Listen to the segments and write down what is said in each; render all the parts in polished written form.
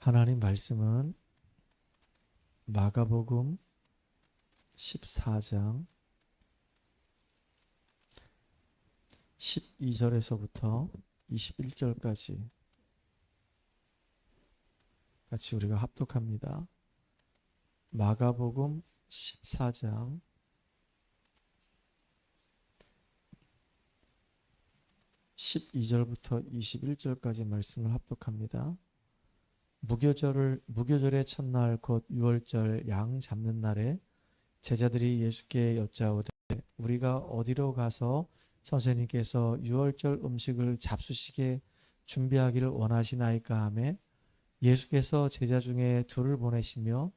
하나님 말씀은 마가복음 14장 12절에서부터 21절까지 같이 우리가 합독합니다. 마가복음 14장 12절부터 21절까지 말씀을 합독합니다. 무교절의 첫날 곧 유월절 양 잡는 날에 제자들이 예수께 여짜오되 우리가 어디로 가서 선생님께서 유월절 음식을 잡수시게 준비하기를 원하시나이까 하매 예수께서 제자 중에 둘을 보내시며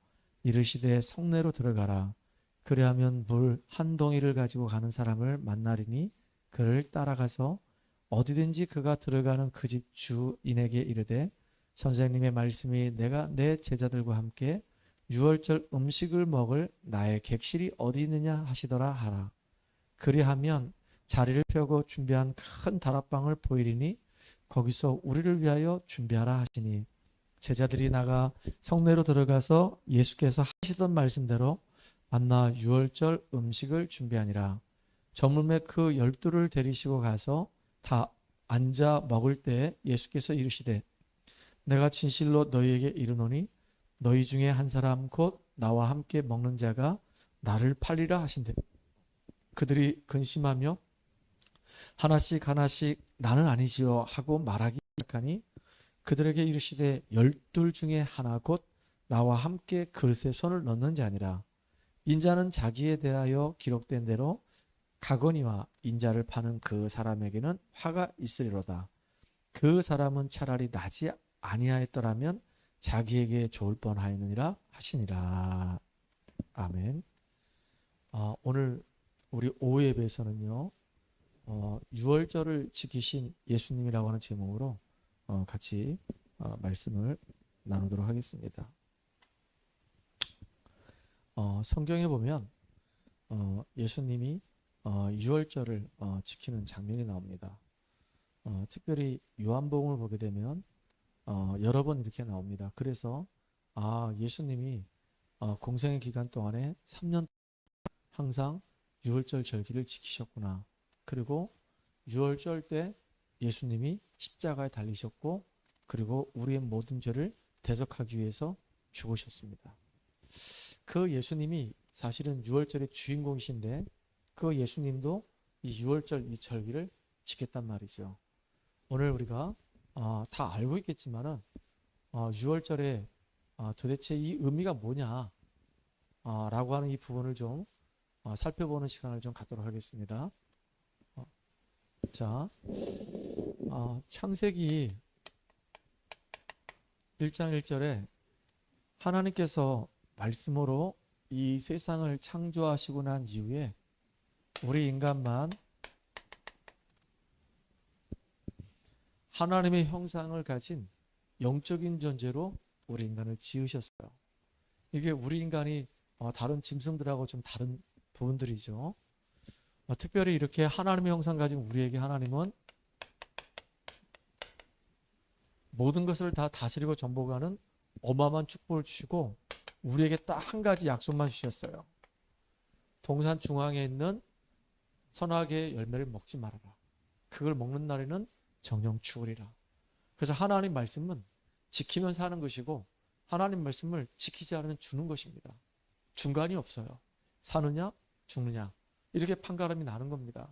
이르시되 성내로 들어가라. 그리하면 물 한 동이를 가지고 가는 사람을 만나리니 그를 따라가서 어디든지 그가 들어가는 그 집 주인에게 이르되 선생님의 말씀이 내가 내 제자들과 함께 유월절 음식을 먹을 나의 객실이 어디 있느냐 하시더라 하라. 그리하면 자리를 펴고 준비한 큰 다락방을 보이리니 거기서 우리를 위하여 준비하라 하시니 제자들이 나가 성내로 들어가서 예수께서 하시던 말씀대로 만나 유월절 음식을 준비하니라. 저물매 그 12를 데리시고 가서 다 앉아 먹을 때 예수께서 이르시되 내가 진실로 너희에게 이르노니 너희 중에 한 사람 곧 나와 함께 먹는 자가 나를 팔리라 하신대. 그들이 근심하며 하나씩 나는 아니지요 하고 말하기 시작하니 그들에게 이르시되 12 중에 하나 곧 나와 함께 그릇에 손을 넣는 자니라. 인자는 자기에 대하여 기록된 대로 가거니와 인자를 파는 그 사람에게는 화가 있으리로다. 그 사람은 차라리 나지 아니하였더라면 자기에게 좋을 뻔하였느니라 하시니라. 아멘. 오늘 우리 오후 예배에서는요, 유월절을 지키신 예수님이라고 하는 제목으로 같이 말씀을 나누도록 하겠습니다. 성경에 보면 예수님이 유월절을 지키는 장면이 나옵니다. 특별히 요한복음을 보게 되면 여러 번 이렇게 나옵니다. 그래서 예수님이 공생의 기간 동안에 3년 항상 유월절 절기를 지키셨구나. 그리고 유월절 때 예수님이 십자가에 달리셨고 그리고 우리의 모든 죄를 대속하기 위해서 죽으셨습니다. 그 예수님이 사실은 유월절의 주인공이신데 그 예수님도 이 유월절 이 절기를 지켰단 말이죠. 오늘 우리가 다 알고 있겠지만은 유월절에 도대체 이 의미가 뭐냐 라고 하는 이 부분을 좀 살펴보는 시간을 좀 갖도록 하겠습니다. 자, 창세기 1장 1절에 하나님께서 말씀으로 이 세상을 창조하시고 난 이후에 우리 인간만 하나님의 형상을 가진 영적인 존재로 우리 인간을 지으셨어요. 이게 우리 인간이 다른 짐승들하고 좀 다른 부분들이죠. 특별히 이렇게 하나님의 형상 가진 우리에게 하나님은 모든 것을 다 다스리고 전복하는 어마어마한 축복을 주시고 우리에게 딱 한 가지 약속만 주셨어요. 동산 중앙에 있는 선악의 열매를 먹지 말아라. 그걸 먹는 날에는 정령 죽으리라. 그래서 하나님 말씀은 지키면 사는 것이고 하나님 말씀을 지키지 않으면 죽는 것입니다. 중간이 없어요. 사느냐 죽느냐 이렇게 판가름이 나는 겁니다.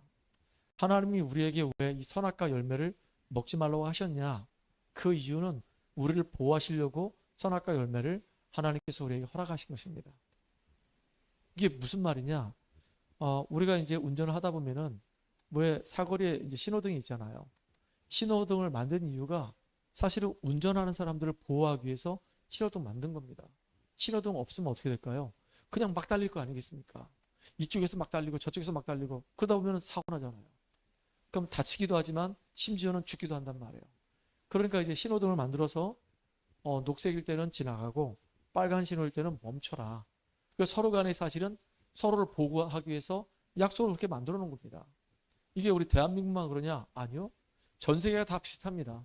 하나님이 우리에게 왜 이 선악과 열매를 먹지 말라고 하셨냐? 그 이유는 우리를 보호하시려고 선악과 열매를 하나님께서 우리에게 허락하신 것입니다. 이게 무슨 말이냐? 우리가 이제 운전을 하다 보면은 왜 사거리에 이제 신호등이 있잖아요. 신호등을 만든 이유가 사실은 운전하는 사람들을 보호하기 위해서 신호등 만든 겁니다. 신호등 없으면 어떻게 될까요? 그냥 막 달릴 거 아니겠습니까? 이쪽에서 막 달리고 저쪽에서 막 달리고 그러다 보면 사고 나잖아요. 그럼 다치기도 하지만 심지어는 죽기도 한단 말이에요. 그러니까 이제 신호등을 만들어서 녹색일 때는 지나가고 빨간 신호일 때는 멈춰라. 그래서 서로 간에 사실은 서로를 보호하기 위해서 약속을 그렇게 만들어 놓은 겁니다. 이게 우리 대한민국만 그러냐? 아니요. 전 세계가 다 비슷합니다.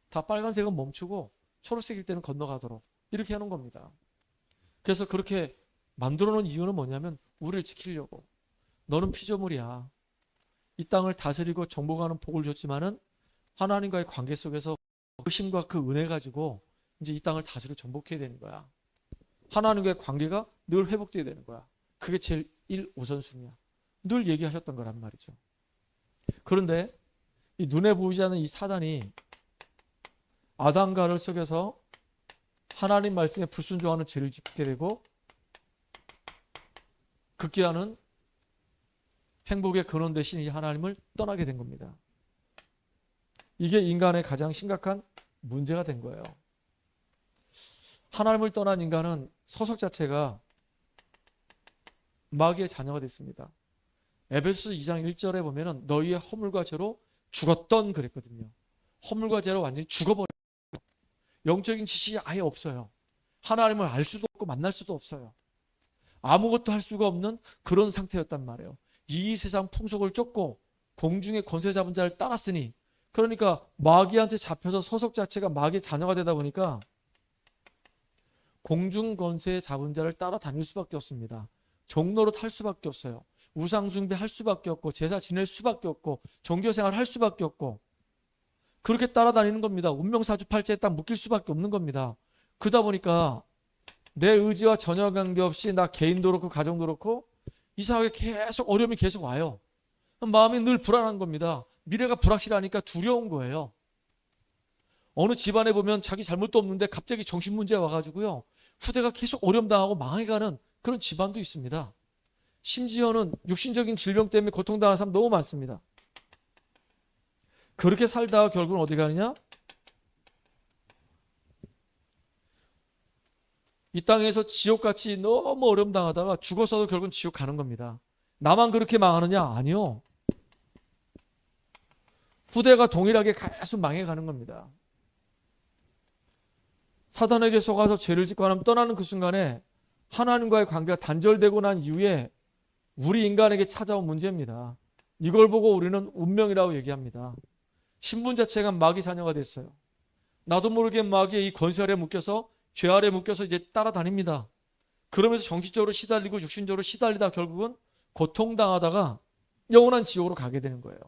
다 빨간색은 멈추고 초록색일 때는 건너가도록 이렇게 해놓은 겁니다. 그래서 그렇게 만들어 놓은 이유는 뭐냐면 우리를 지키려고. 너는 피조물이야. 이 땅을 다스리고 정복하는 복을 줬지만은 하나님과의 관계 속에서 그 힘과 그 은혜 가지고 이제 이 땅을 다스리고 정복해야 되는 거야. 하나님과의 관계가 늘 회복돼야 되는 거야. 그게 제일 1우선순위야. 늘 얘기하셨던 거란 말이죠. 그런데 이 눈에 보이지 않는 이 사단이 아담과를 속여서 하나님 말씀에 불순종하는 죄를 짓게 되고 급기야는 행복의 근원 대신 이 하나님을 떠나게 된 겁니다. 이게 인간의 가장 심각한 문제가 된 거예요. 하나님을 떠난 인간은 서석 자체가 마귀의 자녀가 됐습니다. 에베소서 2장 1절에 보면은 너희의 허물과 죄로 죽었던 그랬거든요. 허물과 죄로 완전히 죽어버려요. 영적인 지식이 아예 없어요. 하나님을 알 수도 없고 만날 수도 없어요. 아무것도 할 수가 없는 그런 상태였단 말이에요. 이 세상 풍속을 쫓고 공중의 권세 잡은 자를 따랐으니, 그러니까 마귀한테 잡혀서 서석 자체가 마귀의 자녀가 되다 보니까 공중 권세 잡은 자를 따라다닐 수밖에 없습니다. 종로로 탈 수밖에 없어요. 우상 숭배할 수밖에 없고 제사 지낼 수밖에 없고 종교생활 할 수밖에 없고 그렇게 따라다니는 겁니다. 운명사주팔자에 딱 묶일 수밖에 없는 겁니다. 그러다 보니까 내 의지와 전혀 관계없이 나 개인도 그렇고 가정도 그렇고 이상하게 계속 어려움이 계속 와요. 마음이 늘 불안한 겁니다. 미래가 불확실하니까 두려운 거예요. 어느 집안에 보면 자기 잘못도 없는데 갑자기 정신문제 와가지고요. 후대가 계속 어려움당하고 망해가는 그런 집안도 있습니다. 심지어는 육신적인 질병 때문에 고통당하는 사람 너무 많습니다. 그렇게 살다가 결국은 어디 가느냐? 이 땅에서 지옥같이 너무 어려움 당하다가 죽어서도 결국은 지옥 가는 겁니다. 나만 그렇게 망하느냐? 아니요. 후대가 동일하게 계속 망해가는 겁니다. 사단에게 속아서 죄를 짓고 하나님 떠나는 그 순간에 하나님과의 관계가 단절되고 난 이후에 우리 인간에게 찾아온 문제입니다. 이걸 보고 우리는 운명이라고 얘기합니다. 신분 자체가 마귀 자녀가 됐어요. 나도 모르게 마귀의 이 권세 아래 묶여서 죄 아래 묶여서 이제 따라다닙니다. 그러면서 정신적으로 시달리고 육신적으로 시달리다 결국은 고통당하다가 영원한 지옥으로 가게 되는 거예요.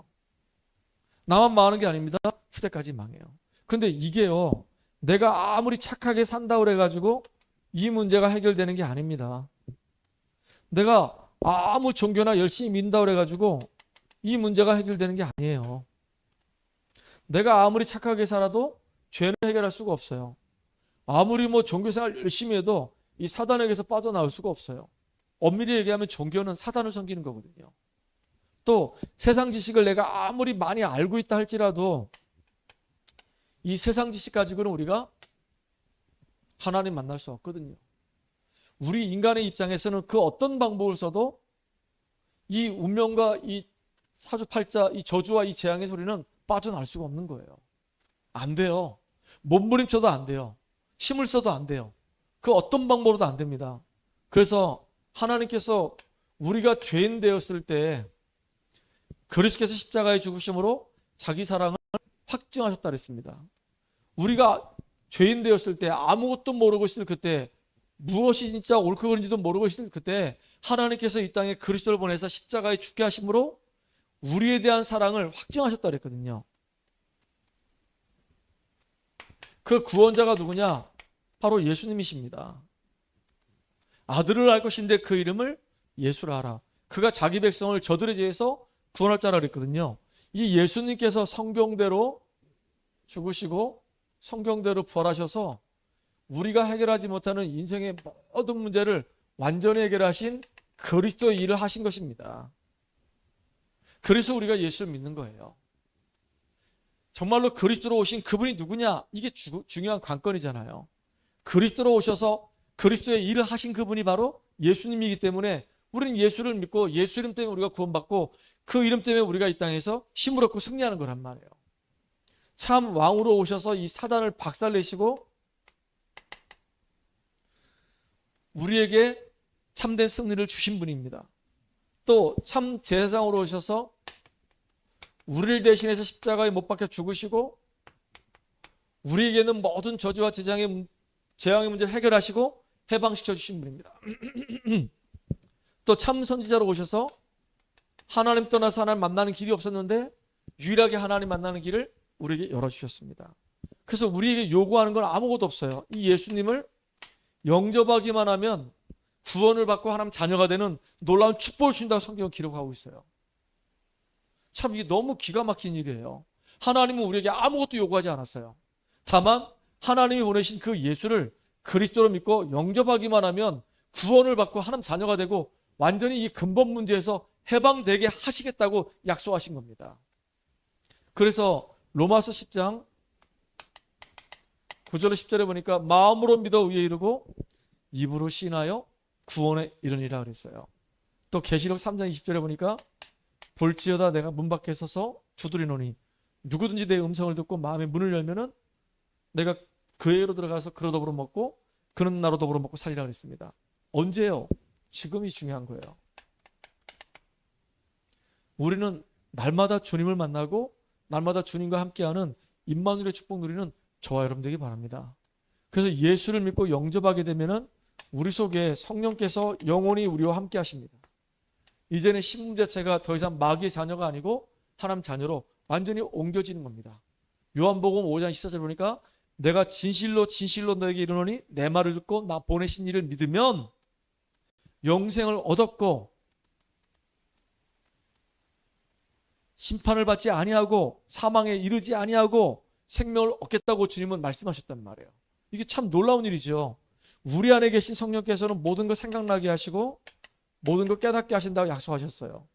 나만 망하는 게 아닙니다. 후대까지 망해요. 근데 이게요, 내가 아무리 착하게 산다고 그래가지고 이 문제가 해결되는 게 아닙니다. 내가 아무 종교나 열심히 믿는다고 그래가지고 이 문제가 해결되는 게 아니에요. 내가 아무리 착하게 살아도 죄는 해결할 수가 없어요. 아무리 종교생활 열심히 해도 이 사단에게서 빠져나올 수가 없어요. 엄밀히 얘기하면 종교는 사단을 섬기는 거거든요. 또 세상 지식을 내가 아무리 많이 알고 있다 할지라도 이 세상 지식 가지고는 우리가 하나님 만날 수 없거든요. 우리 인간의 입장에서는 그 어떤 방법을 써도 이 운명과 이 사주팔자, 이 저주와 이 재앙의 소리는 빠져나올 수가 없는 거예요. 안 돼요. 몸부림쳐도 안 돼요. 힘을 써도 안 돼요. 그 어떤 방법으로도 안 됩니다. 그래서 하나님께서 우리가 죄인 되었을 때 그리스도께서 십자가에 죽으심으로 자기 사랑을 확증하셨다 그랬습니다. 우리가 죄인 되었을 때 아무것도 모르고 있을 그때 무엇이 진짜 옳고 그른지도 모르고 있을 그때 하나님께서 이 땅에 그리스도를 보내서 십자가에 죽게 하심으로 우리에 대한 사랑을 확증하셨다 그랬거든요. 그 구원자가 누구냐? 바로 예수님이십니다. 아들을 알 것인데 그 이름을 예수라 하라. 그가 자기 백성을 저들의 죄에서 구원할 자라 그랬거든요. 이 예수님께서 성경대로 죽으시고 성경대로 부활하셔서 우리가 해결하지 못하는 인생의 모든 문제를 완전히 해결하신 그리스도의 일을 하신 것입니다. 그래서 우리가 예수를 믿는 거예요. 정말로 그리스도로 오신 그분이 누구냐? 이게 중요한 관건이잖아요. 그리스도로 오셔서 그리스도의 일을 하신 그분이 바로 예수님이기 때문에 우리는 예수를 믿고 예수 이름 때문에 우리가 구원받고 그 이름 때문에 우리가 이 땅에서 힘을 얻고 승리하는 거란 말이에요. 참 왕으로 오셔서 이 사단을 박살내시고 우리에게 참된 승리를 주신 분입니다. 또 참 제사장으로 오셔서 우리를 대신해서 십자가에 못 박혀 죽으시고 우리에게는 모든 저주와 재앙의 문제를 해결하시고 해방시켜 주신 분입니다. 또 참 선지자로 오셔서 하나님 떠나서 하나님 만나는 길이 없었는데 유일하게 하나님 만나는 길을 우리에게 열어주셨습니다. 그래서 우리에게 요구하는 건 아무것도 없어요. 이 예수님을 영접하기만 하면 구원을 받고 하나님 자녀가 되는 놀라운 축복을 준다고 성경은 기록하고 있어요. 참 이게 너무 기가 막힌 일이에요. 하나님은 우리에게 아무것도 요구하지 않았어요. 다만 하나님이 보내신 그 예수를 그리스도로 믿고 영접하기만 하면 구원을 받고 하나님 자녀가 되고 완전히 이 근본 문제에서 해방되게 하시겠다고 약속하신 겁니다. 그래서 로마서 10장 9절로 10절에 보니까 마음으로 믿어 의에 이르고 입으로 시인하여 구원에 이르니라 그랬어요. 또 계시록 3장 20절에 보니까 볼지어다 내가 문 밖에 서서 두드리노니 누구든지 내 음성을 듣고 마음의 문을 열면은 내가 그에게로 들어가서 그로 더불어 먹고 그는 나로 더불어 먹고 살리라 그랬습니다. 언제요? 지금이 중요한 거예요. 우리는 날마다 주님을 만나고 날마다 주님과 함께하는 임마누엘의 축복 누리는 저와 여러분 되기 바랍니다. 그래서 예수를 믿고 영접하게 되면은 우리 속에 성령께서 영원히 우리와 함께 하십니다. 이제는 신분 자체가 더 이상 마귀의 자녀가 아니고 하나님 자녀로 완전히 옮겨지는 겁니다. 요한복음 5장 14절 보니까 내가 진실로 진실로 너에게 이르노니 내 말을 듣고 나 보내신 이를 믿으면 영생을 얻었고 심판을 받지 아니하고 사망에 이르지 아니하고 생명을 얻겠다고 주님은 말씀하셨단 말이에요. 이게 참 놀라운 일이죠. 우리 안에 계신 성령께서는 모든 걸 생각나게 하시고 모든 걸 깨닫게 하신다고 약속하셨어요.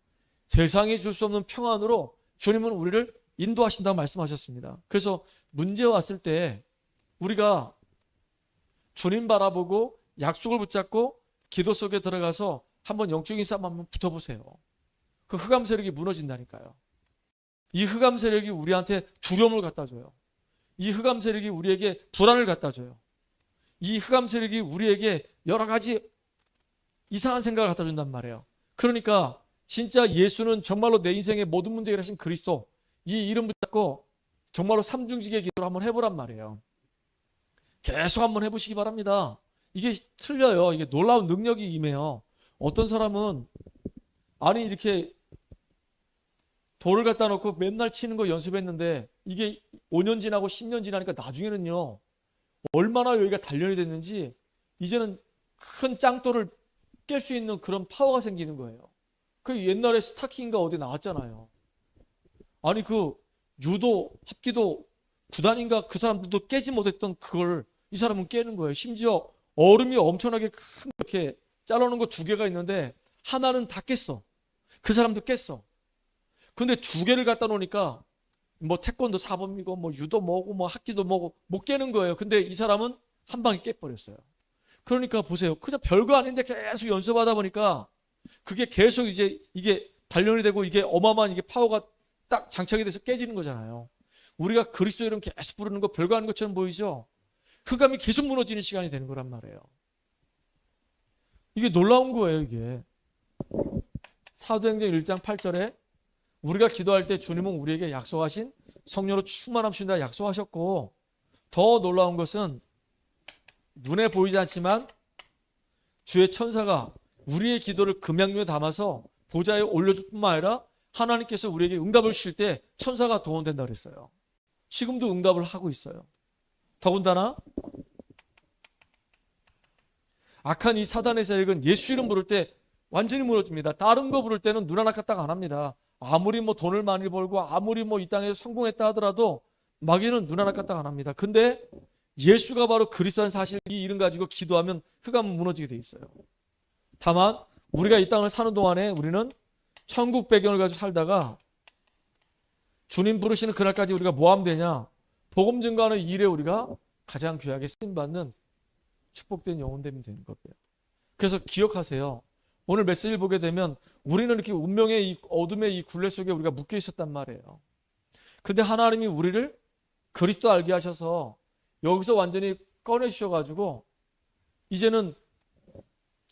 세상이 줄 수 없는 평안으로 주님은 우리를 인도하신다고 말씀하셨습니다. 그래서 문제 왔을 때 우리가 주님 바라보고 약속을 붙잡고 기도 속에 들어가서 한번 영적인 싸움 한번 붙어보세요. 그 흑암 세력이 무너진다니까요. 이 흑암 세력이 우리한테 두려움을 갖다 줘요. 이 흑암 세력이 우리에게 불안을 갖다 줘요. 이 흑암 세력이 우리에게 여러 가지 이상한 생각을 갖다 준단 말이에요. 그러니까 진짜 예수는 정말로 내 인생의 모든 문제 해결하신 그리스도, 이 이름 붙잡고 정말로 삼중직의 기도를 한번 해보란 말이에요. 계속 한번 해보시기 바랍니다. 이게 틀려요. 이게 놀라운 능력이 임해요. 어떤 사람은 아니 이렇게 돌을 갖다 놓고 맨날 치는 거 연습했는데 이게 5년 지나고 10년 지나니까 나중에는요 얼마나 여기가 단련이 됐는지 이제는 큰 짱돌을 깰 수 있는 그런 파워가 생기는 거예요. 그 옛날에 스타킹인가 어디 나왔잖아요. 아니 그 유도 합기도 구단인가 그 사람들도 깨지 못했던 그걸 이 사람은 깨는 거예요. 심지어 얼음이 엄청나게 큰 이렇게 잘라놓은 거 2개가 있는데 하나는 다 깼어. 그 사람도 깼어. 근데 2개를 갖다 놓으니까 뭐 태권도 사범이고 뭐 유도 뭐고 뭐 합기도 뭐고 못 깨는 거예요. 근데 이 사람은 한 방에 깨버렸어요. 그러니까 보세요. 그냥 별거 아닌데 계속 연습하다 보니까 그게 계속 이제 이게 단련이 되고 이게 어마어마한 이게 파워가 딱 장착이 돼서 깨지는 거잖아요. 우리가 그리스도 이름 계속 부르는 거 별거 아닌 것처럼 보이죠? 흑암이 계속 무너지는 시간이 되는 거란 말이에요. 이게 놀라운 거예요, 이게. 사도행전 1장 8절에 우리가 기도할 때 주님은 우리에게 약속하신 성령으로 충만함 주신다 약속하셨고, 더 놀라운 것은 눈에 보이지 않지만 주의 천사가 우리의 기도를 금양류에 담아서 보좌에 올려줄 뿐만 아니라 하나님께서 우리에게 응답을 주실 때 천사가 동원된다 그랬어요. 지금도 응답을 하고 있어요. 더군다나 악한 이 사단의 세력은 예수 이름 부를 때 완전히 무너집니다. 다른 거 부를 때는 눈 하나 까딱 안 합니다. 아무리 뭐 돈을 많이 벌고 아무리 뭐 이 땅에서 성공했다 하더라도 마귀는 눈 하나 까딱 안 합니다. 근데 예수가 바로 그리스도라는 사실, 이 이름 가지고 기도하면 흑암은 무너지게 돼 있어요. 다만 우리가 이 땅을 사는 동안에 우리는 천국 배경을 가지고 살다가 주님 부르시는 그날까지 우리가 뭐 하면 되냐? 복음 증거하는 일에 우리가 가장 귀하게 쓰임받는 축복된 영혼됨이 되는 거예요. 그래서 기억하세요. 오늘 메시지를 보게 되면 우리는 이렇게 운명의 이 어둠의 이 굴레 속에 우리가 묶여 있었단 말이에요. 근데 하나님이 우리를 그리스도 알게 하셔서 여기서 완전히 꺼내주셔가지고 이제는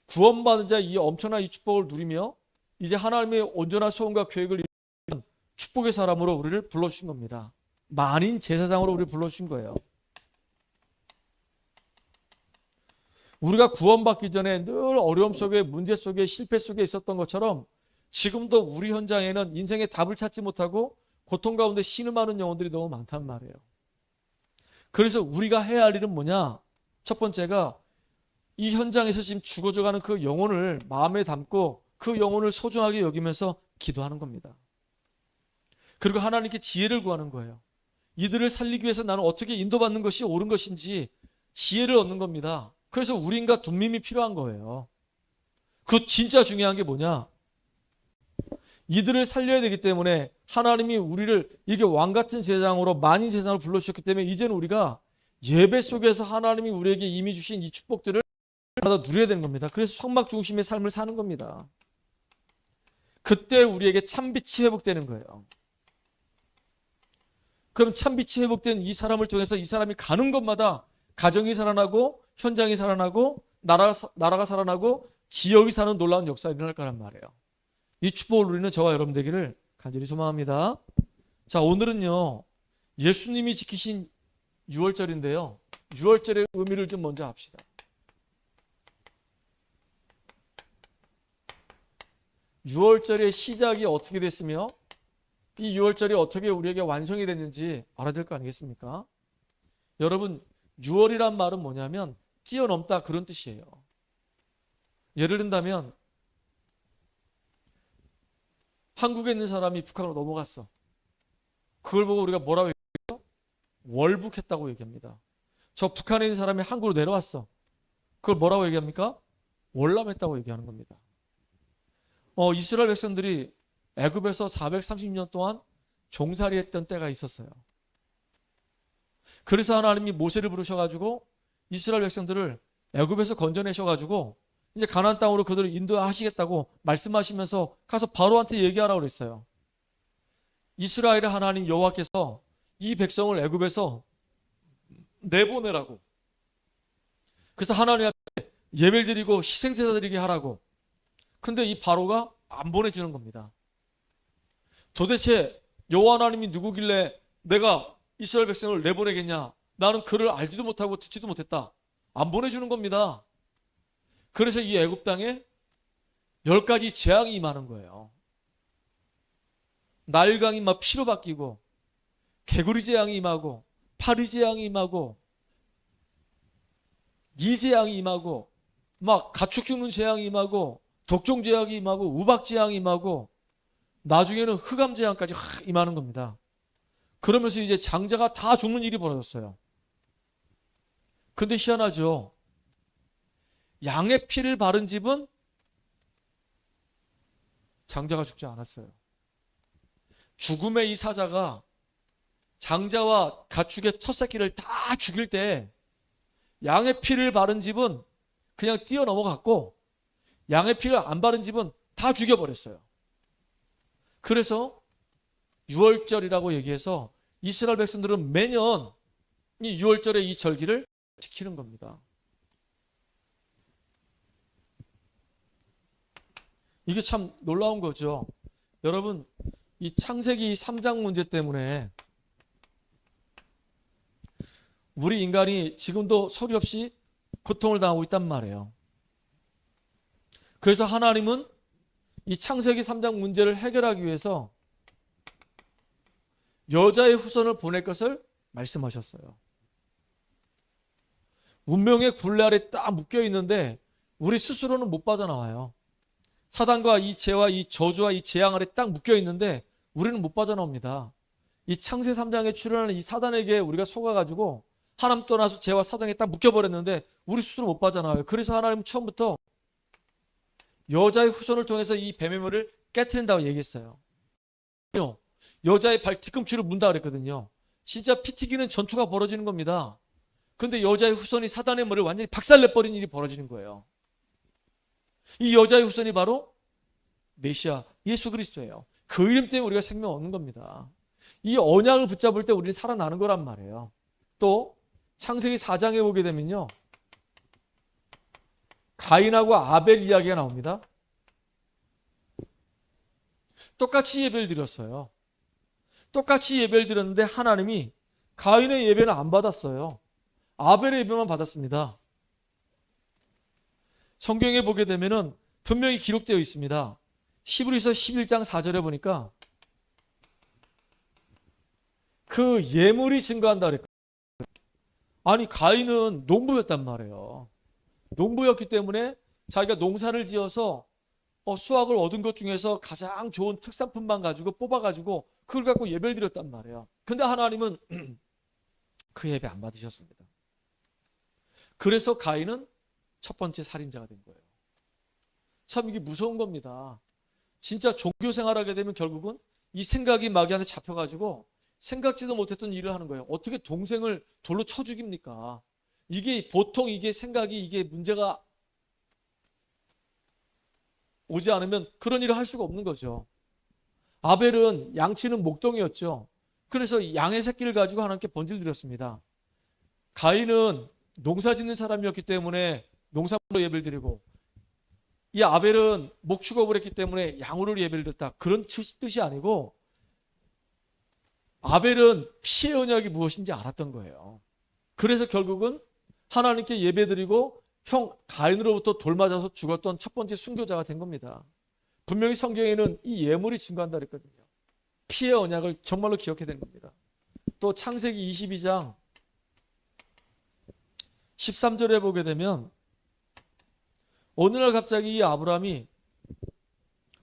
구원받은 자 이 엄청난 이 축복을 누리며 이제 하나님의 온전한 소원과 계획을 이루는 축복의 사람으로 우리를 불러주신 겁니다. 만인 제사장으로 우리를 불러주신 거예요. 우리가 구원받기 전에 늘 어려움 속에, 문제 속에, 실패 속에 있었던 것처럼 지금도 우리 현장에는 인생의 답을 찾지 못하고 고통 가운데 신음하는 영혼들이 너무 많단 말이에요. 그래서 우리가 해야 할 일은 뭐냐? 첫 번째가 이 현장에서 지금 죽어져가는 그 영혼을 마음에 담고 그 영혼을 소중하게 여기면서 기도하는 겁니다. 그리고 하나님께 지혜를 구하는 거예요. 이들을 살리기 위해서 나는 어떻게 인도받는 것이 옳은 것인지 지혜를 얻는 겁니다. 그래서 우린과 돕님이 필요한 거예요. 그 진짜 중요한 게 뭐냐? 이들을 살려야 되기 때문에 하나님이 우리를 이렇게 왕같은 제사장으로 만인 제사장으로 불러주셨기 때문에 이제는 우리가 예배 속에서 하나님이 우리에게 이미 주신 이 축복들을 받아 누려야 되는 겁니다. 그래서 성막 중심의 삶을 사는 겁니다. 그때 우리에게 참빛이 회복되는 거예요. 그럼 참빛이 회복된 이 사람을 통해서 이 사람이 가는 곳마다 가정이 살아나고 현장이 살아나고 나라가 살아나고 지역이 사는 놀라운 역사가 일어날 거란 말이에요. 이 축복을 누리는 저와 여러분 되기를 간절히 소망합니다. 자, 오늘은요 예수님이 지키신 6월절인데요. 6월절의 의미를 좀 먼저 합시다. 6월절의 시작이 어떻게 됐으며 이 6월절이 어떻게 우리에게 완성이 됐는지 알아야 될 거 아니겠습니까? 여러분 6월이란 말은 뭐냐면 뛰어넘다 그런 뜻이에요. 예를 든다면 한국에 있는 사람이 북한으로 넘어갔어. 그걸 보고 우리가 뭐라고 얘기해요? 월북했다고 얘기합니다. 저 북한에 있는 사람이 한국으로 내려왔어. 그걸 뭐라고 얘기합니까? 월남했다고 얘기하는 겁니다. 이스라엘 백성들이 애굽에서 430년 동안 종살이했던 때가 있었어요. 그래서 하나님이 모세를 부르셔가지고 이스라엘 백성들을 애굽에서 건져내셔가지고 이제 가나안 땅으로 그들을 인도하시겠다고 말씀하시면서 가서 바로한테 얘기하라고 그랬어요. 이스라엘의 하나님 여호와께서 이 백성을 애굽에서 내보내라고. 그래서 하나님 앞에 예배를 드리고 희생제사 드리게 하라고. 근데 이 바로가 안 보내주는 겁니다. 도대체 여호와 하나님이 누구길래 내가 이스라엘 백성을 내보내겠냐? 나는 그를 알지도 못하고 듣지도 못했다. 안 보내주는 겁니다. 그래서 이 애굽 땅에 10가지 재앙이 임하는 거예요. 나일강이 막 피로 바뀌고 개구리 재앙이 임하고 파리 재앙이 임하고 이 재앙이 임하고 막 가축 죽는 재앙이 임하고 독종 재앙이 임하고 우박 재앙이 임하고 나중에는 흑암 재앙까지 임하는 겁니다. 그러면서 이제 장자가 다 죽는 일이 벌어졌어요. 근데 희한하죠. 양의 피를 바른 집은 장자가 죽지 않았어요. 죽음의 이 사자가 장자와 가축의 첫 새끼를 다 죽일 때 양의 피를 바른 집은 그냥 뛰어넘어갔고 양의 피를 안 바른 집은 다 죽여버렸어요. 그래서 6월절이라고 얘기해서 이스라엘 백성들은 매년 이 6월절의 이 절기를 지키는 겁니다. 이게 참 놀라운 거죠. 여러분, 이 창세기 3장 문제 때문에 우리 인간이 지금도 소리 없이 고통을 당하고 있단 말이에요. 그래서 하나님은 이 창세기 3장 문제를 해결하기 위해서 여자의 후손을 보낼 것을 말씀하셨어요. 운명의 굴레 아래 딱 묶여 있는데 우리 스스로는 못 빠져나와요. 사단과 이 죄와 이 저주와 이 재앙 아래 딱 묶여 있는데 우리는 못 빠져나옵니다. 이 창세 3장에 출연하는 이 사단에게 우리가 속아가지고 하나님 떠나서 죄와 사단에 딱 묶여버렸는데 우리 스스로 못 빠져나와요. 그래서 하나님은 처음부터 여자의 후손을 통해서 이 뱀의 머리를 깨트린다고 얘기했어요. 여자의 발 뒤꿈치를 문다 그랬거든요. 진짜 피 튀기는 전투가 벌어지는 겁니다. 근데 여자의 후손이 사단의 머리를 완전히 박살내버린 일이 벌어지는 거예요. 이 여자의 후손이 바로 메시아 예수 그리스도예요. 그 이름 때문에 우리가 생명 얻는 겁니다. 이 언약을 붙잡을 때 우리는 살아나는 거란 말이에요. 또 창세기 4장에 보게 되면요, 가인하고 아벨 이야기가 나옵니다. 똑같이 예배를 드렸어요. 똑같이 예배를 드렸는데 하나님이 가인의 예배는 안 받았어요. 아벨의 예배만 받았습니다. 성경에 보게 되면은 분명히 기록되어 있습니다. 히브리서 11장 4절에 보니까 그 예물이 증거한다 그랬거든요. 아니 가인은 농부였단 말이에요. 농부였기 때문에 자기가 농사를 지어서 수확을 얻은 것 중에서 가장 좋은 특산품만 가지고 뽑아가지고 그걸 갖고 예배를 드렸단 말이에요. 근데 하나님은 그 예배 안 받으셨습니다. 그래서 가인은 첫 번째 살인자가 된 거예요. 참 이게 무서운 겁니다. 진짜 종교 생활하게 되면 결국은 이 생각이 마귀한테 잡혀가지고 생각지도 못했던 일을 하는 거예요. 어떻게 동생을 돌로 쳐 죽입니까? 이게 보통 이게 생각이 이게 문제가 오지 않으면 그런 일을 할 수가 없는 거죠. 아벨은 양치는 목동이었죠. 그래서 양의 새끼를 가지고 하나님께 번제를 드렸습니다. 가인은 농사 짓는 사람이었기 때문에 농산물로 예배를 드리고, 이 아벨은 목축업을 했기 때문에 양으로 예배를 드렸다. 그런 뜻이 아니고 아벨은 피의 언약이 무엇인지 알았던 거예요. 그래서 결국은 하나님께 예배드리고 형 가인으로부터 돌 맞아서 죽었던 첫 번째 순교자가 된 겁니다. 분명히 성경에는 이 예물이 증거한다 그랬거든요. 피의 언약을 정말로 기억해야 되는 겁니다. 또 창세기 22장 13절에 보게 되면 어느 날 갑자기 이 아브라함이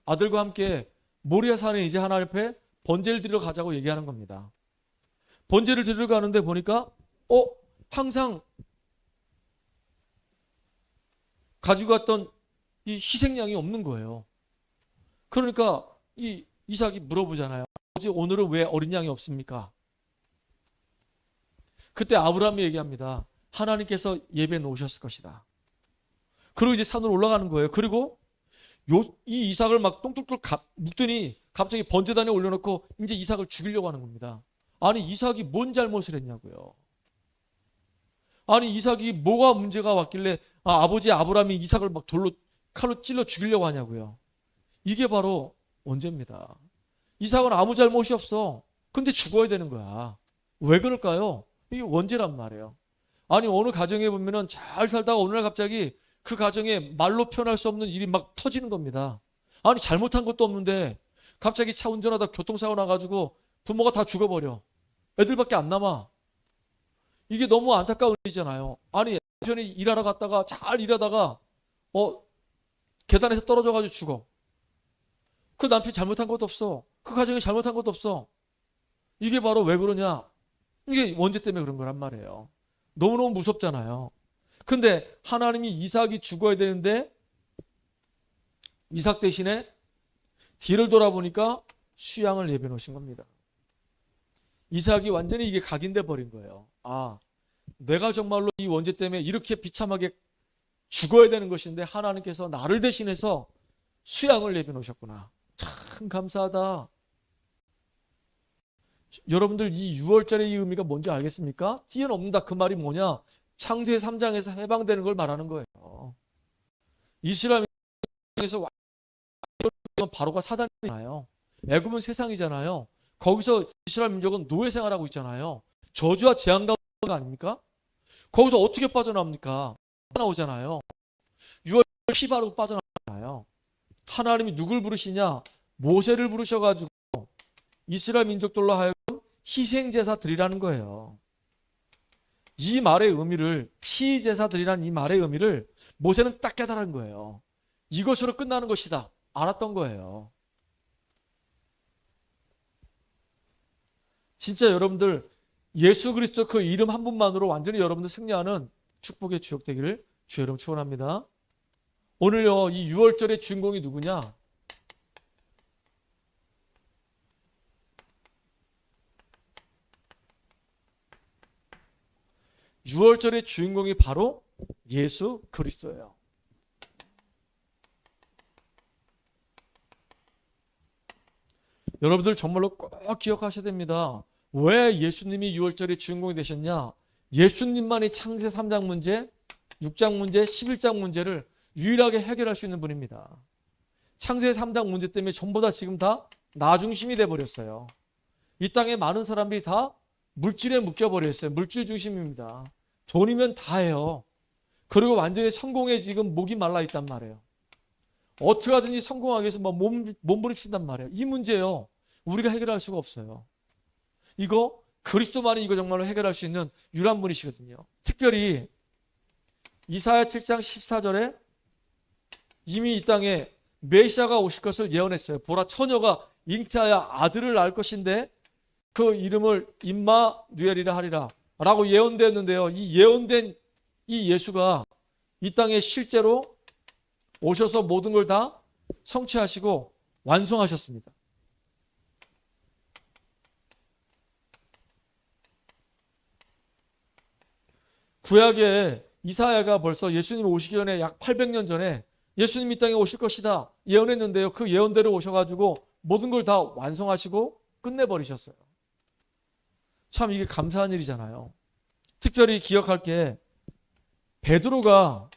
아들과 함께 모리아 산에 이제 하나님 앞에 번제를 드리러 가자고 얘기하는 겁니다. 번제를 드리러 가는데 보니까 항상 가지고 갔던 이 희생양이 없는 거예요. 그러니까 이 이삭이 물어보잖아요. 아버지 오늘은 왜 어린 양이 없습니까? 그때 아브라함이 얘기합니다. 하나님께서 예배 놓으셨을 것이다. 그리고 이제 산으로 올라가는 거예요. 그리고 이 이삭을 막 똥똥똥 묶더니 갑자기 번제단에 올려놓고 이제 이삭을 죽이려고 하는 겁니다. 아니 이삭이 뭔 잘못을 했냐고요. 아니 이삭이 뭐가 문제가 왔길래 아버지 아브라함이 이삭을 막 칼로 찔러 죽이려고 하냐고요. 이게 바로 원죄입니다. 이삭은 아무 잘못이 없어. 근데 죽어야 되는 거야. 왜 그럴까요? 이게 원죄란 말이에요. 아니 어느 가정에 보면은 잘 살다가 어느 날 갑자기 그 가정에 말로 표현할 수 없는 일이 막 터지는 겁니다. 아니 잘못한 것도 없는데 갑자기 차 운전하다 교통사고 나가지고 부모가 다 죽어버려. 애들밖에 안 남아. 이게 너무 안타까운 일이잖아요. 아니 남편이 일하러 갔다가 잘 일하다가 계단에서 떨어져가지고 죽어. 그 남편이 잘못한 것도 없어. 그 가정이 잘못한 것도 없어. 이게 바로 왜 그러냐? 이게 원죄 때문에 그런 거란 말이에요. 너무너무 무섭잖아요. 근데 하나님이 이삭이 죽어야 되는데 이삭 대신에 뒤를 돌아보니까 수양을 예배 놓으신 겁니다. 이삭이 완전히 이게 각인돼 버린 거예요. 내가 정말로 이 원죄 때문에 이렇게 비참하게 죽어야 되는 것인데 하나님께서 나를 대신해서 수양을 예배 놓으셨구나. 참 감사하다. 여러분들 이 6월절의 이 의미가 뭔지 알겠습니까? 뛰어넘는다 그 말이 뭐냐? 창세기 3장에서 해방되는 걸 말하는 거예요. 이스라엘에서 바로가 사단이잖아요. 애굽은 세상이잖아요. 거기서 이스라엘 민족은 노예 생활하고 있잖아요. 저주와 재앙 가운데 아닙니까? 거기서 어떻게 빠져나옵니까? 나오잖아요. 6월 피 바르고 빠져나오잖아요. 하나님이 누굴 부르시냐? 모세를 부르셔가지고 이스라엘 민족들로 하여금 희생제사 드리라는 거예요. 이 말의 의미를, 피제사 드리라는 이 말의 의미를 모세는 딱 깨달은 거예요. 이것으로 끝나는 것이다. 알았던 거예요. 진짜 여러분들 예수 그리스도 그 이름 한 분만으로 완전히 여러분들 승리하는 축복의 주역 되기를 주의 이름 축원합니다. 오늘요 이 6월절의 주인공이 누구냐? (6월절의) 주인공이 바로 예수 그리스도예요. 여러분들 정말로 꼭 기억하셔야 됩니다. 왜 예수님이 6월절의 주인공이 되셨냐? 예수님만이 창세 3장 문제, 6장 문제, 11장 문제를 유일하게 해결할 수 있는 분입니다. 창세 3장 문제 때문에 전부 다 지금 다 나 중심이 돼버렸어요. 이 땅에 많은 사람들이 다 물질에 묶여버렸어요. 물질 중심입니다. 돈이면 다 해요. 그리고 완전히 성공에 지금 목이 말라 있단 말이에요. 어떻게 하든지 성공하기 위해서 막 몸부림친단 말이에요. 이 문제요. 우리가 해결할 수가 없어요. 이거 그리스도만이 이거 정말로 해결할 수 있는 유일한 분이시거든요. 특별히 이사야 7장 14절에 이미 이 땅에 메시아가 오실 것을 예언했어요. 보라, 처녀가 잉태하여 아들을 낳을 것인데 그 이름을 임마누엘이라 하리라 라고 예언되었는데요. 이 예언된 이 예수가 이 땅에 실제로 오셔서 모든 걸 다 성취하시고 완성하셨습니다. 구약에 이사야가 벌써 예수님이 오시기 전에 약 800년 전에 예수님이 이 땅에 오실 것이다 예언했는데요. 그 예언대로 오셔가지고 모든 걸 다 완성하시고 끝내버리셨어요. 참 이게 감사한 일이잖아요. 특별히 기억할 게 베드로가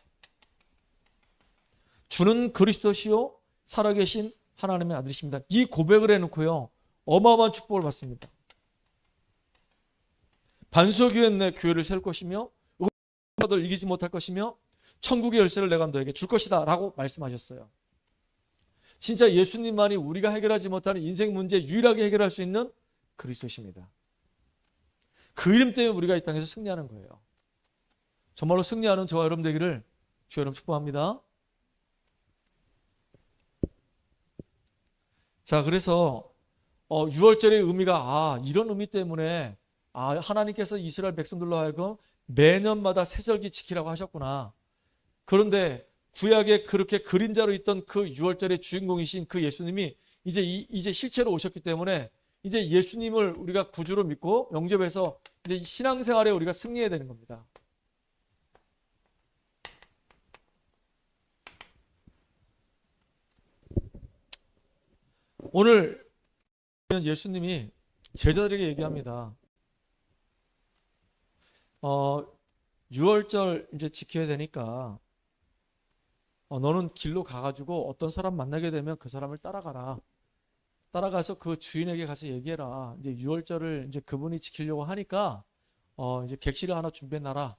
주는 그리스도시요 살아계신 하나님의 아들이십니다. 이 고백을 해놓고요. 어마어마한 축복을 받습니다. 반석위에 내 교회를 세울 것이며 을 이기지 못할 것이며 천국의 열쇠를 내가 너에게 줄 것이다 라고 말씀하셨어요. 진짜 예수님만이 우리가 해결하지 못하는 인생 문제 유일하게 해결할 수 있는 그리스도십니다. 그 이름 때문에 우리가 이 땅에서 승리하는 거예요. 정말로 승리하는 저와 여러분 되기를 주여 여러분 축복합니다. 자, 그래서 6월절의 의미가 이런 의미 때문에 하나님께서 이스라엘 백성들로 하여금 매년마다 새절기 지키라고 하셨구나. 그런데 구약에 그렇게 그림자로 있던 그 6월절의 주인공이신 그 예수님이 이제 실체로 오셨기 때문에 이제 예수님을 우리가 구주로 믿고 영접해서 이제 신앙생활에 우리가 승리해야 되는 겁니다. 오늘 예수님이 제자들에게 얘기합니다. 6월절 이제 지켜야 되니까 너는 길로 가가지고 어떤 사람 만나게 되면 그 사람을 따라가라. 따라가서 그 주인에게 가서 얘기해라. 이제 6월절을 이제 그분이 지키려고 하니까 이제 객실을 하나 준비해놔라.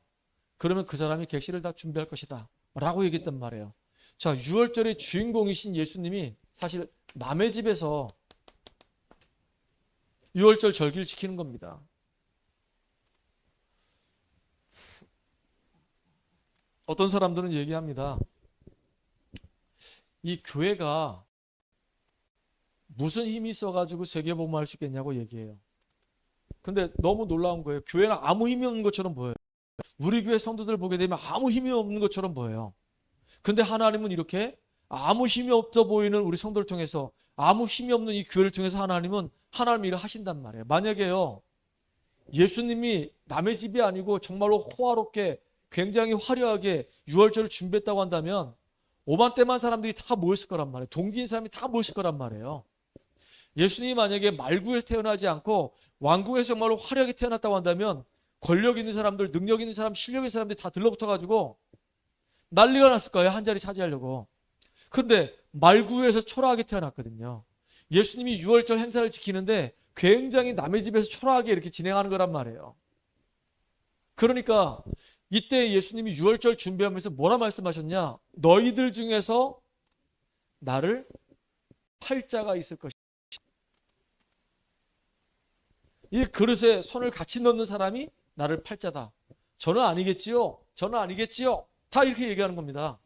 그러면 그 사람이 객실을 다 준비할 것이다. 라고 얘기했단 말이에요. 자, 6월절의 주인공이신 예수님이 사실 남의 집에서 6월절 절기를 지키는 겁니다. 어떤 사람들은 얘기합니다. 이 교회가 무슨 힘이 있어가지고 세계복음화할 수 있겠냐고 얘기해요. 근데 너무 놀라운 거예요. 교회는 아무 힘이 없는 것처럼 보여요. 우리 교회 성도들 보게 되면 아무 힘이 없는 것처럼 보여요. 근데 하나님은 이렇게 아무 힘이 없어 보이는 우리 성도를 통해서 아무 힘이 없는 이 교회를 통해서 하나님은 하나님 일을 하신단 말이에요. 만약에요 예수님이 남의 집이 아니고 정말로 호화롭게 굉장히 화려하게 6월절을 준비했다고 한다면 5만 대만 사람들이 다 모였을 거란 말이에요. 동기인 사람이 다 모였을 거란 말이에요. 예수님이 만약에 말구에서 태어나지 않고 왕궁에서 정말로 화려하게 태어났다고 한다면 권력 있는 사람들, 능력 있는 사람, 실력 있는 사람들이 다 들러붙어가지고 난리가 났을 거예요. 한 자리 차지하려고. 그런데 말구에서 초라하게 태어났거든요. 예수님이 6월절 행사를 지키는데 굉장히 남의 집에서 초라하게 이렇게 진행하는 거란 말이에요. 그러니까 이때 예수님이 6월절 준비하면서 뭐라 말씀하셨냐? 너희들 중에서 나를 팔 자가 있을 것이다. 이 그릇에 손을 같이 넣는 사람이 나를 팔 자다. 저는 아니겠지요. 저는 아니겠지요. 다 이렇게 얘기하는 겁니다.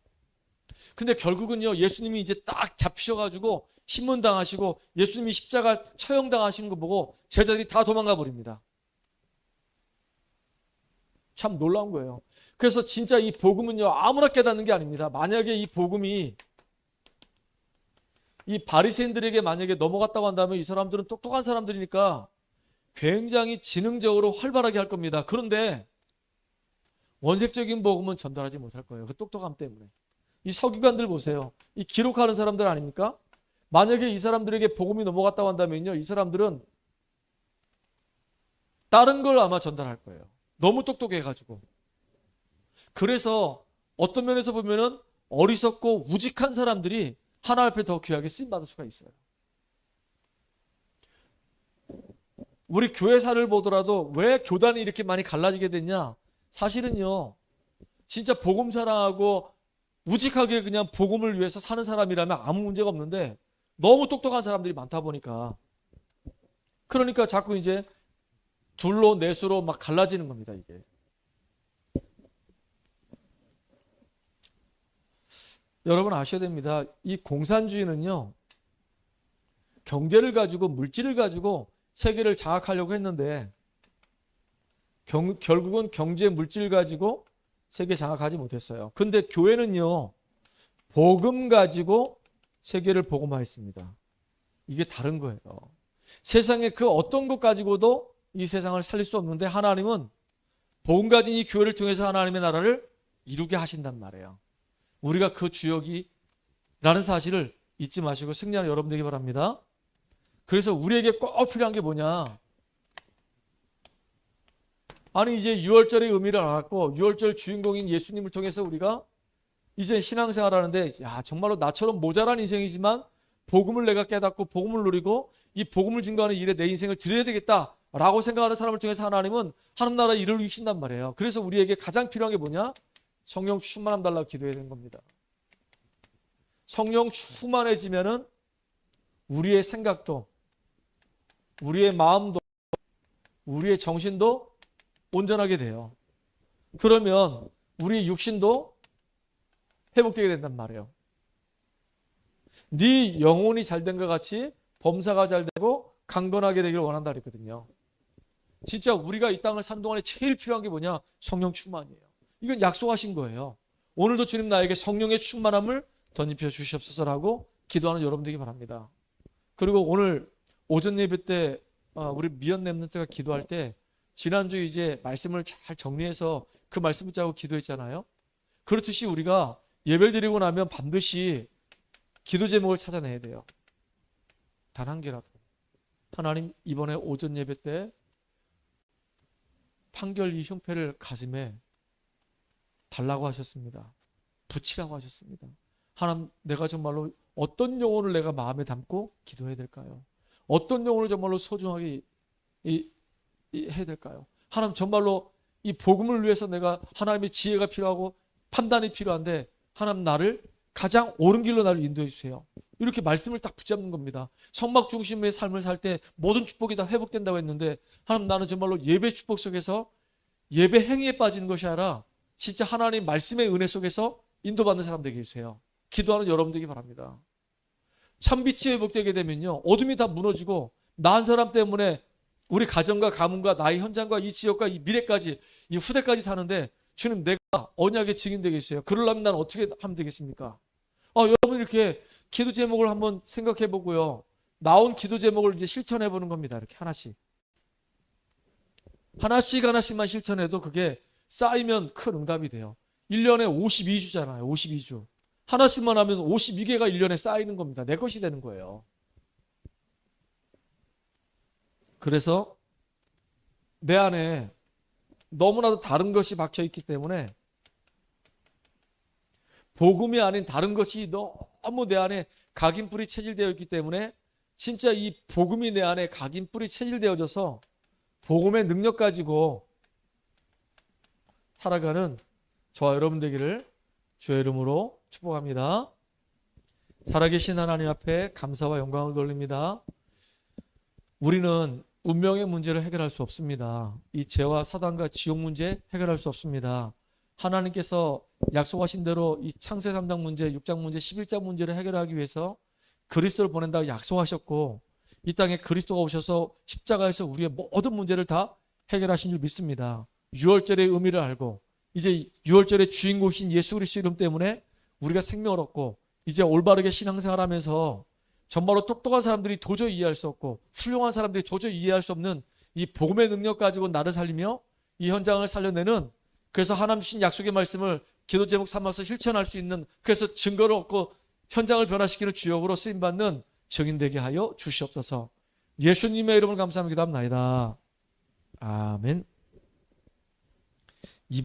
근데 결국은요 예수님이 이제 딱 잡히셔가지고 신문당하시고 예수님이 십자가 처형당하시는 거 보고 제자들이 다 도망가 버립니다. 참 놀라운 거예요. 그래서 진짜 이 복음은요 아무나 깨닫는 게 아닙니다. 만약에 이 복음이 이 바리새인들에게 만약에 넘어갔다고 한다면 이 사람들은 똑똑한 사람들이니까 굉장히 지능적으로 활발하게 할 겁니다. 그런데 원색적인 복음은 전달하지 못할 거예요. 그 똑똑함 때문에. 이 서기관들 보세요. 이 기록하는 사람들 아닙니까? 만약에 이 사람들에게 복음이 넘어갔다고 한다면요 이 사람들은 다른 걸 아마 전달할 거예요. 너무 똑똑해가지고. 그래서 어떤 면에서 보면은 어리석고 우직한 사람들이 하나님 앞에 더 귀하게 쓰임받을 수가 있어요. 우리 교회사를 보더라도 왜 교단이 이렇게 많이 갈라지게 됐냐? 사실은요 진짜 복음 사랑하고 우직하게 그냥 복음을 위해서 사는 사람이라면 아무 문제가 없는데 너무 똑똑한 사람들이 많다 보니까 그러니까 자꾸 이제 둘로 넷으로 막 갈라지는 겁니다. 이게. 여러분 아셔야 됩니다. 이 공산주의는요. 경제를 가지고 물질을 가지고 세계를 장악하려고 했는데 결국은 경제 물질 가지고 세계 장악하지 못했어요. 근데 교회는요. 복음 가지고 세계를 복음화했습니다. 이게 다른 거예요. 세상에 그 어떤 것 가지고도 이 세상을 살릴 수 없는데 하나님은 복음 가진 이 교회를 통해서 하나님의 나라를 이루게 하신단 말이에요. 우리가 그 주역이라는 사실을 잊지 마시고 승리하는 여러분 되기 바랍니다. 그래서 우리에게 꼭 필요한 게 뭐냐? 아니 이제 유월절의 의미를 알았고 유월절 주인공인 예수님을 통해서 우리가 이제 신앙생활 하는데 야 정말로 나처럼 모자란 인생이지만 복음을 내가 깨닫고 복음을 누리고 이 복음을 증거하는 일에 내 인생을 드려야 되겠다라고 생각하는 사람을 통해서 하나님은 하나님 나라 일을 이루신단 말이에요. 그래서 우리에게 가장 필요한 게 뭐냐? 성령 충만함 달라고 기도해야 되는 겁니다. 성령 충만해지면은 우리의 생각도 우리의 마음도 우리의 정신도 온전하게 돼요. 그러면 우리의 육신도 회복되게 된단 말이에요. 네 영혼이 잘된 것 같이 범사가 잘되고 강건하게 되기를 원한다 그랬거든요. 진짜 우리가 이 땅을 사는 동안에 제일 필요한 게 뭐냐? 성령 충만이에요. 이건 약속하신 거예요. 오늘도 주님 나에게 성령의 충만함을 덧입혀 주시옵소서라고 기도하는 여러분 되기 바랍니다. 그리고 오늘 오전 예배 때 우리 미연 렘넌트가 기도할 때 지난주 이제 말씀을 잘 정리해서 그 말씀 붙잡고 기도했잖아요. 그렇듯이 우리가 예배를 드리고 나면 반드시 기도 제목을 찾아내야 돼요. 단 한 개라도. 하나님 이번에 오전 예배 때 판결 이 흉패를 가슴에 달라고 하셨습니다. 붙이라고 하셨습니다. 하나님 내가 정말로 어떤 영혼을 내가 마음에 담고 기도해야 될까요? 어떤 영혼을 정말로 소중하게 해야 될까요? 하나님 정말로 이 복음을 위해서 내가 하나님의 지혜가 필요하고 판단이 필요한데 하나님 나를 가장 옳은 길로 나를 인도해 주세요. 이렇게 말씀을 딱 붙잡는 겁니다. 성막 중심의 삶을 살 때 모든 축복이 다 회복된다고 했는데 하나님 나는 정말로 예배 축복 속에서 예배 행위에 빠지는 것이 아니라 진짜 하나님 말씀의 은혜 속에서 인도받는 사람 되게 해주세요. 기도하는 여러분 되기 바랍니다. 참빛이 회복되게 되면요. 어둠이 다 무너지고 나 한 사람 때문에 우리 가정과 가문과 나의 현장과 이 지역과 이 미래까지 이 후대까지 사는데 주님 내가 언약의 증인 되게 해주세요. 그러려면 나는 어떻게 하면 되겠습니까? 여러분 이렇게 기도 제목을 한번 생각해 보고요. 나온 기도 제목을 이제 실천해 보는 겁니다. 이렇게 하나씩. 하나씩만 실천해도 그게 쌓이면 큰 응답이 돼요. 1년에 52주잖아요. 52주. 하나씩만 하면 52개가 1년에 쌓이는 겁니다. 내 것이 되는 거예요. 그래서 내 안에 너무나도 다른 것이 박혀 있기 때문에 복음이 아닌 다른 것이 너무 내 안에 각인뿔이 체질되어 있기 때문에 진짜 이 복음이 내 안에 각인뿔이 체질되어져서 복음의 능력 가지고 살아가는 저와 여러분 되기를 주의 이름으로 축복합니다. 살아계신 하나님 앞에 감사와 영광을 돌립니다. 우리는 운명의 문제를 해결할 수 없습니다. 이 죄와 사단과 지옥 문제 해결할 수 없습니다. 하나님께서 약속하신 대로 이 창세 3장 문제, 6장 문제, 11장 문제를 해결하기 위해서 그리스도를 보낸다고 약속하셨고 이 땅에 그리스도가 오셔서 십자가에서 우리의 모든 문제를 다 해결하신 줄 믿습니다. 유월절의 의미를 알고 이제 유월절의 주인공이신 예수 그리스도 이름 때문에 우리가 생명을 얻고 이제 올바르게 신앙생활하면서 정말로 똑똑한 사람들이 도저히 이해할 수 없고 훌륭한 사람들이 도저히 이해할 수 없는 이 복음의 능력 가지고 나를 살리며 이 현장을 살려내는 그래서 하나님 주신 약속의 말씀을 기도 제목 삼아서 실천할 수 있는 그래서 증거를 얻고 현장을 변화시키는 주역으로 쓰임받는 증인되게 하여 주시옵소서. 예수님의 이름을 감사하며 기도합나이다. 아멘.